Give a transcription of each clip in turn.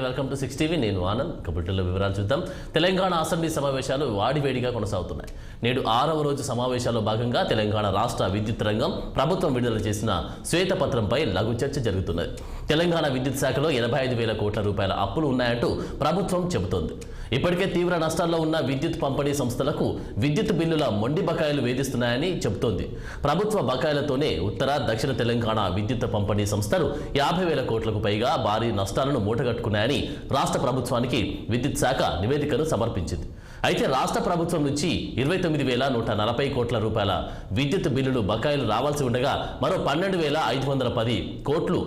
Welcome to 6 TV. నేను ఆనంద్. కబుర్లలో వివరాలు చూద్దాం. తెలంగాణ అసెంబ్లీ సమావేశాలు వాడివేడిగా కొనసాగుతున్నాయి. నేడు 6వ రోజు సమావేశాల్లో భాగంగా తెలంగాణ రాష్ట్ర విద్యుత్ రంగం ప్రభుత్వం విడుదల చేసిన శ్వేతపత్రంపై లఘు చర్చ జరుగుతున్నది. తెలంగాణ విద్యుత్ శాఖలో 85,000 కోట్ల రూపాయల అప్పులు ఉన్నాయంటూ ప్రభుత్వం చెబుతోంది. ఇప్పటికే తీవ్ర నష్టాల్లో ఉన్న విద్యుత్ పంపిణీ సంస్థలకు విద్యుత్ బిల్లుల మొండి బకాయిలు వేధిస్తున్నాయని చెబుతోంది. ప్రభుత్వ బకాయిలతోనే ఉత్తర దక్షిణ తెలంగాణ విద్యుత్ పంపిణీ సంస్థలు 50,000 కోట్లకు పైగా భారీ నష్టాలను మూటగట్టుకున్నాయని రాష్ట్ర ప్రభుత్వానికి విద్యుత్ శాఖ నివేదికను సమర్పించింది. అయితే రాష్ట్ర ప్రభుత్వం నుంచి 29,140 కోట్ల రూపాయల విద్యుత్ బిల్లులు బకాయిలు రావాల్సి ఉండగా మరో 12,510 కోట్లు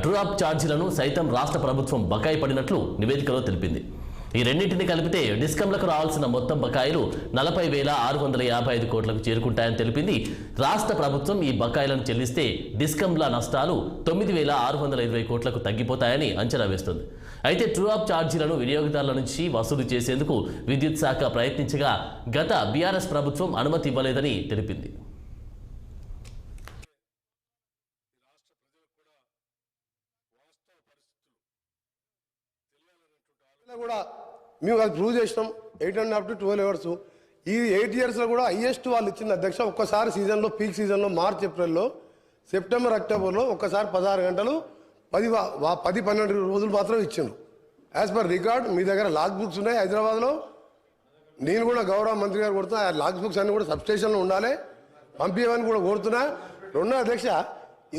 ట్రూ అప్ ఛార్జీలను సైతం రాష్ట్ర ప్రభుత్వం బకాయి పడినట్లు నివేదికలో తెలిపింది. ఈ రెండింటిని కలిపితే డిస్కంలకు రావాల్సిన మొత్తం బకాయిలు 40,655 కోట్లకు చేరుకుంటాయని తెలిపింది. రాష్ట్ర ప్రభుత్వం ఈ బకాయిలను చెల్లిస్తే డిస్కంల నష్టాలు 9,620 కోట్లకు తగ్గిపోతాయని అంచనా వేస్తుంది. అయితే ట్రూ అప్ ఛార్జీలను వినియోగదారుల నుంచి వసూలు చేసేందుకు విద్యుత్ శాఖ ప్రయత్నించగా గత బీఆర్ఎస్ ప్రభుత్వం అనుమతి ఇవ్వలేదని తెలిపింది. కూడా మేము అది ప్రూవ్ చేసినాం. 8.5 to 12 అవర్స్. ఈ 8 yearsలో కూడా హైయెస్ట్ వాళ్ళు ఇచ్చింది అధ్యక్ష. ఒక్కసారి సీజన్లో పీక్ సీజన్లో మార్చ్ ఏప్రిల్లో సెప్టెంబర్ అక్టోబర్లో ఒక్కసారి 16 గంటలు 10-12 రోజులు మాత్రం ఇచ్చిండు. యాజ్ పర్ రికార్డ్ మీ దగ్గర లాగ్ బుక్స్ ఉన్నాయి హైదరాబాద్లో. నేను కూడా గౌరవ మంత్రి గారు కొడుతున్నా, ఆ లాగ్ బుక్స్ అన్ని కూడా సబ్స్టేషన్లో ఉండాలి, పంపించమని కూడా కోరుతున్నా. రెండో అధ్యక్ష,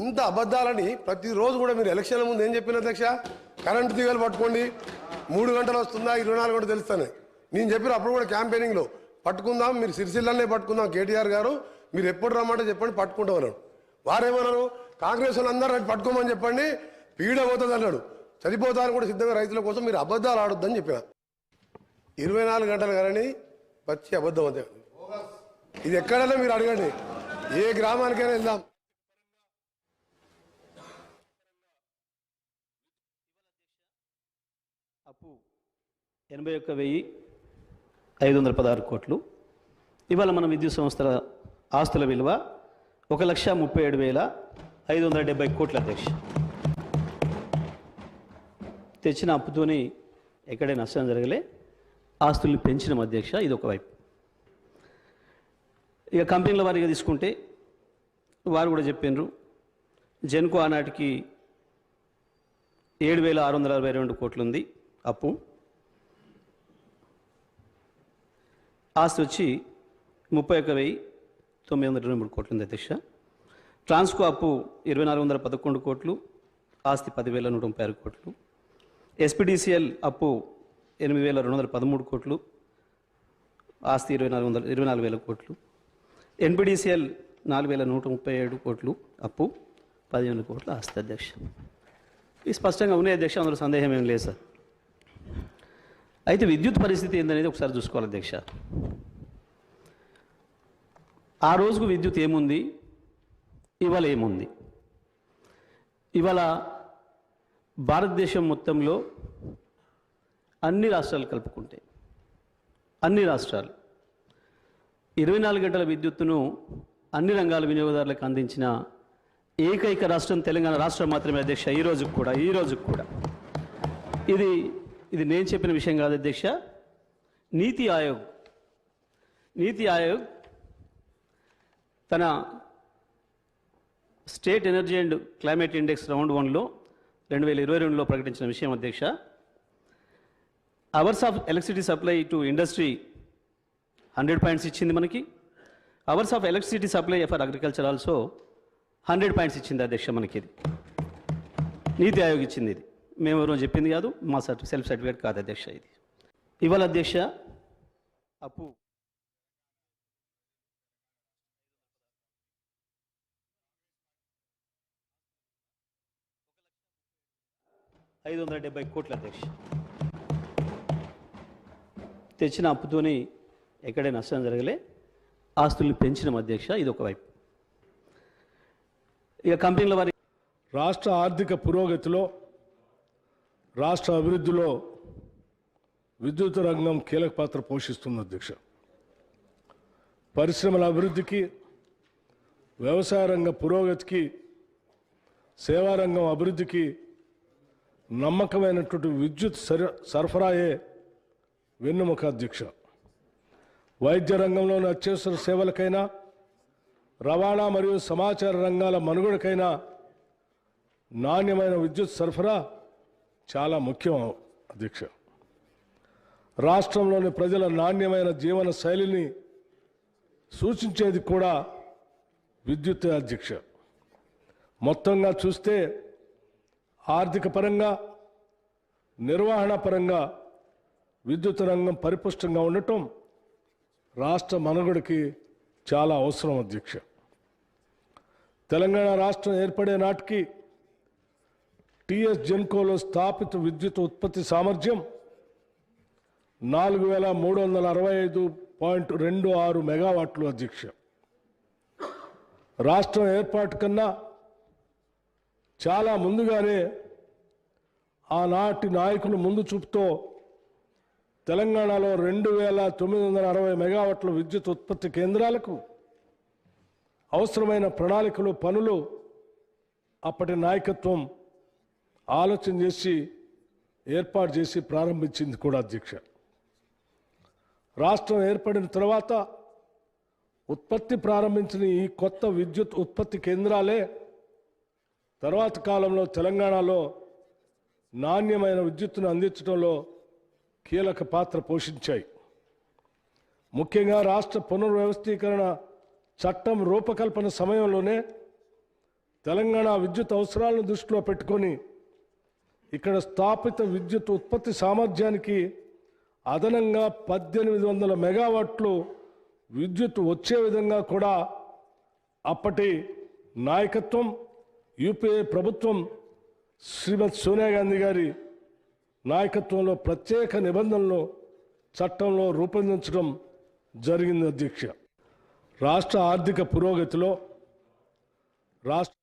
ఇంత అబద్ధాలని ప్రతిరోజు కూడా మీరు ఎలక్షన్ల ముందు ఏం చెప్పిన అధ్యక్ష, కరెంటు తీగలు పట్టుకోండి, 3 గంటలు వస్తుందా 24 గంటలు తెలుస్తానే నేను చెప్పిన. అప్పుడు కూడా క్యాంపెయినింగ్లో పట్టుకుందాం, మీరు సిరిసిల్లనే పట్టుకుందాం కేటీఆర్ గారు, మీరు ఎప్పుడు రమ్మంటే చెప్పండి పట్టుకుంటామన్నాడు. వారేమన్నారు, కాంగ్రెస్ వాళ్ళందరూ పట్టుకోమని చెప్పండి, పీడ పోతుంది అన్నాడు. చనిపోతారని కూడా సిద్ధంగా రైతుల కోసం మీరు అబద్ధాలు ఆడొద్దని చెప్పిన. 24 గంటలు కానీ పచ్చి అబద్ధం అంతే. ఇది ఎక్కడైనా మీరు అడగండి, ఏ గ్రామానికైనా వెళ్దాం. అప్పు 81,516 కోట్లు. ఇవాళ మన విద్యుత్ సంస్థల ఆస్తుల విలువ 1,37,570 కోట్ల అధ్యక్ష. తెచ్చిన అప్పుతోని ఎక్కడే నష్టం జరగలే, ఆస్తుల్ని పెంచిన అధ్యక్ష. ఇది ఒకవైపు. ఇక కంపెనీల వారిగా తీసుకుంటే వారు కూడా చెప్పినారు, జెన్కో ఆనాటికి 7,662 కోట్లు ఉంది అప్పు. ఆస్తి వచ్చి 31,923 కోట్లు ఉంది అధ్యక్ష. ట్రాన్స్కో అప్పు 2,411 కోట్లు, ఆస్తి 10,136 కోట్లు. ఎస్పీడీసీఎల్ అప్పు 8,213 కోట్లు, ఆస్తి 24,000 కోట్లు. ఎన్పీడీసీఎల్ 4,137 కోట్లు అప్పు, 15 కోట్ల ఆస్తి అధ్యక్ష. ఇది స్పష్టంగా ఉన్నాయి అధ్యక్ష, అందులో సందేహం ఏం లేదు సార్. అయితే విద్యుత్ పరిస్థితి ఏందనేది ఒకసారి చూసుకోవాలి అధ్యక్ష. ఆ రోజుకు విద్యుత్ ఏముంది, ఇవాళ ఏముంది. ఇవాళ భారతదేశం మొత్తంలో అన్ని రాష్ట్రాలు కలుపుకుంటే, అన్ని రాష్ట్రాలు 24 గంటల విద్యుత్తును అన్ని రంగాల వినియోగదారులకు అందించిన ఏకైక రాష్ట్రం తెలంగాణ రాష్ట్రం మాత్రమే అధ్యక్ష. ఈ రోజుకు కూడా ఇది నేను చెప్పిన విషయం కాదు అధ్యక్ష. నీతి ఆయోగ్ తన state energy and climate index round 1లో 2022లో ప్రకటించిన విషయం అధ్యక్ష. Hours of electricity supply to industry 100 points ఇచ్చింది మనకి. Hours of electricity supply for agriculture also 100 points ఇచ్చింది అధ్యక్ష మనకి. ఇది నీతి ఆయోగ్ ఇచ్చింది. ఇది మేము ఎవరో చెప్పింది కాదు, మా సెల్ఫ్ సర్టిఫికేట్ కాదు అధ్యక్ష. ఇది ఇవాళ అధ్యక్ష అప్పు 570 కోట్ల అధ్యక్ష. తెచ్చిన అప్పుతోని ఎక్కడే నష్టం జరగలే, ఆస్తుల్ని పెంచిన అధ్యక్ష. ఇది ఒకవైపు. ఇక కంపెనీల వారి రాష్ట్ర ఆర్థిక పురోగతిలో, రాష్ట్ర అభివృద్ధిలో విద్యుత్ రంగం కీలక పాత్ర పోషిస్తుంది అధ్యక్ష. పరిశ్రమల అభివృద్ధికి, వ్యవసాయ రంగ పురోగతికి, సేవారంగం అభివృద్ధికి నమ్మకమైనటువంటి విద్యుత్ సరఫరాయే వెన్నెముక అధ్యక్ష. వైద్య రంగంలోని అత్యవసర సేవలకైనా, రవాణా మరియు సమాచార రంగాల మనుగడకైనా నాణ్యమైన విద్యుత్ సరఫరా చాలా ముఖ్యం అధ్యక్ష. రాష్ట్రంలోని ప్రజల నాణ్యమైన జీవన శైలిని సూచించేది కూడా విద్యుత్ అధ్యక్ష. మొత్తంగా చూస్తే ఆర్థిక పరంగా, నిర్వహణ పరంగా విద్యుత్ రంగం పరిపుష్టంగా ఉండటం రాష్ట్ర మనుగడకి చాలా అవసరం అధ్యక్ష. తెలంగాణ రాష్ట్రం ఏర్పడే నాటికి టిఎస్ జెన్కోలో స్థాపిత విద్యుత్ ఉత్పత్తి సామర్థ్యం 4365.26 మెగావాట్లు అధ్యక్ష. రాష్ట్రం ఏర్పాటు కన్నా చాలా ముందుగానే ఆనాటి నాయకులు ముందు చూపుతో తెలంగాణలో 2960 మెగావాట్ల విద్యుత్ ఉత్పత్తి కేంద్రాలకు అవసరమైన ప్రణాళికలు, పనులు అప్పటి నాయకత్వం ఆలోచన చేసి ఏర్పాటు చేసి ప్రారంభించింది కూడా అధ్యక్ష. రాష్ట్రం ఏర్పడిన తర్వాత ఉత్పత్తి ప్రారంభించిన ఈ కొత్త విద్యుత్ ఉత్పత్తి కేంద్రాలే తర్వాత కాలంలో తెలంగాణలో నాణ్యమైన విద్యుత్తును అందించడంలో కీలక పాత్ర పోషించాయి. ముఖ్యంగా రాష్ట్ర పునర్వ్యవస్థీకరణ చట్టం రూపకల్పన సమయంలోనే తెలంగాణ విద్యుత్ అవసరాలను దృష్టిలో పెట్టుకొని ఇక్కడ స్థాపిత విద్యుత్ ఉత్పత్తి సామర్థ్యానికి అదనంగా 1800 మెగావాట్లు విద్యుత్ వచ్చే విధంగా కూడా అప్పటి నాయకత్వం, యూపీఏ ప్రభుత్వం శ్రీమతి సోనియా గాంధీ గారి నాయకత్వంలో ప్రత్యేక నిబంధనలు చట్టంలో రూపొందించడం జరిగింది అధ్యక్ష. రాష్ట్ర ఆర్థిక పురోగతిలో రాష్ట్ర